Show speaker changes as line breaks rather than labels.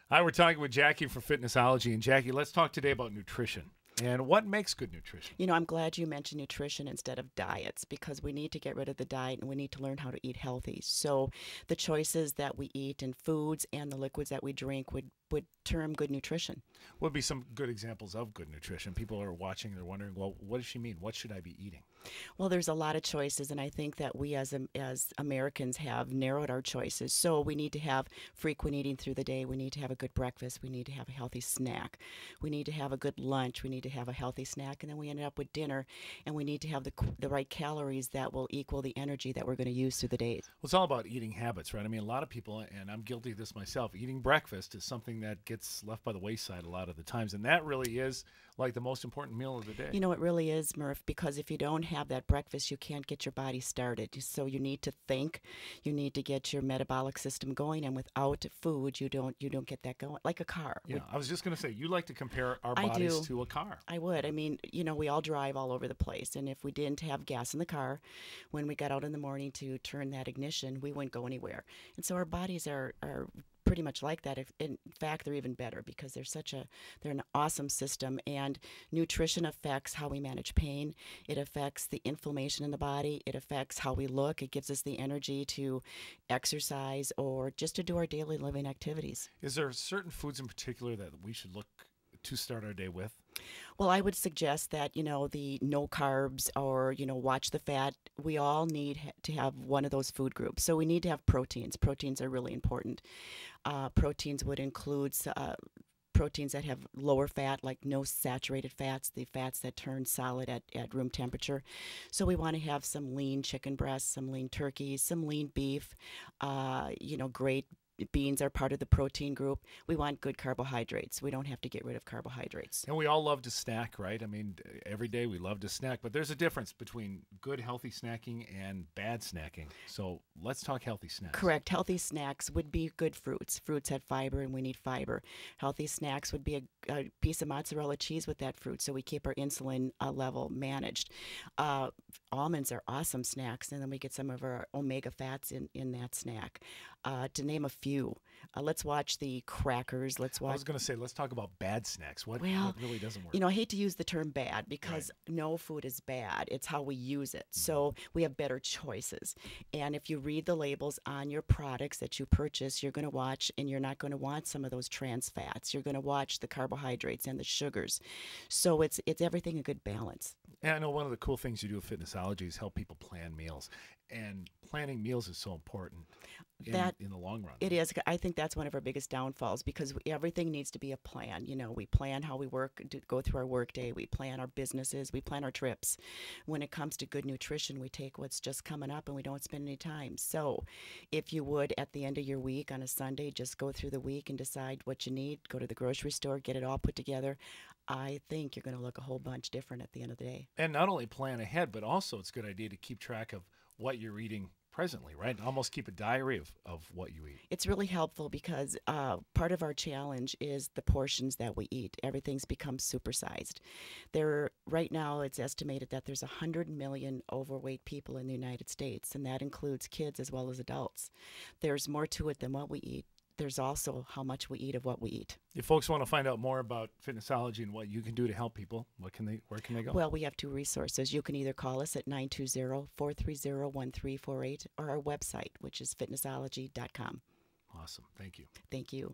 Hi, we're talking with Jackie for Fitnessology. And Jackie, let's talk today about nutrition and what makes good nutrition.
You know, I'm glad you mentioned nutrition instead of diets because we need to get rid of the diet and we need to learn how to eat healthy. So, the choices that we eat and foods and the liquids that we drink would term good nutrition.
What would be some good examples of good nutrition? People are watching, they're wondering, well, what does she mean? What should I be eating?
Well, there's a lot of choices, and I think that we as Americans have narrowed our choices. So we need to have frequent eating through the day. We need to have a good breakfast. We need to have a healthy snack. We need to have a good lunch. We need to have a healthy snack, and then we end up with dinner, and we need to have the right calories that will equal the energy that we're going to use through the day.
Well, it's all about eating habits, right? I mean, a lot of people, and I'm guilty of this myself, eating breakfast is something that gets left by the wayside a lot of the times, and that really is like the most important meal of the day.
You know, it really is, Murph, because if you don't have that breakfast, you can't get your body started. So you need to think, you need to get your metabolic system going, and without food, you don't get that going. Like a car.
Yeah, I was just going to say, you like to compare our
I
bodies
do.
to a car.
I would. I mean, you know, we all drive all over the place, and if we didn't have gas in the car, when we got out in the morning to turn that ignition, we wouldn't go anywhere. And so our bodies are pretty much like that. If, in fact, they're even better because they're an awesome system. And nutrition affects how we manage pain. It affects the inflammation in the body. It affects how we look. It gives us the energy to exercise or just to do our daily living activities.
Is there certain foods in particular that we should look to start our day with?
Well, I would suggest that, you know, the no carbs or, you know, watch the fat. We all need to have one of those food groups. So we need to have proteins. Proteins are really important. Proteins would include proteins that have lower fat, like no saturated fats, the fats that turn solid at room temperature. So we want to have some lean chicken breasts, some lean turkeys, some lean beef, great beans are part of the protein group. We want good carbohydrates. We don't have to get rid of carbohydrates.
And we all love to snack, right? I mean, every day we love to snack, but there's a difference between good, healthy snacking and bad snacking. So let's talk healthy snacks.
Correct. Healthy snacks would be good fruits. Fruits have fiber, and we need fiber. Healthy snacks would be a piece of mozzarella cheese with that fruit, so we keep our insulin level managed. Almonds are awesome snacks, and then we get some of our omega fats in that snack. To name a few, let's watch the crackers. Let's watch.
I was going to say, let's talk about bad snacks. What really doesn't work?
You know, I hate to use the term bad because
Right.
no food is bad. It's how we use it. So we have better choices. And if you read the labels on your products that you purchase, you're going to watch, and you're not going to want some of those trans fats. You're going to watch the carbohydrates and the sugars. So it's everything a good balance.
And I know one of the cool things you do with Fitnessology is help people plan meals. And planning meals is so important in the long run.
It is. I think that's one of our biggest downfalls because everything needs to be a plan. You know, we plan how we work, go through our work day. We plan our businesses. We plan our trips. When it comes to good nutrition, we take what's just coming up and we don't spend any time. So if you would, at the end of your week on a Sunday, just go through the week and decide what you need, go to the grocery store, get it all put together. I think you're going to look a whole bunch different at the end of the day.
And not only plan ahead, but also it's a good idea to keep track of what you're eating presently, right? Almost keep a diary of what you eat.
It's really helpful because part of our challenge is the portions that we eat. Everything's become supersized. Right now, it's estimated that there's 100 million overweight people in the United States, and that includes kids as well as adults. There's more to it than what we eat. There's also how much we eat of what we eat.
If folks want to find out more about Fitnessology and what you can do to help people, where can they go?
Well, we have two resources. You can either call us at 920-430-1348 or our website, which is fitnessology.com.
Awesome. Thank you.
Thank you.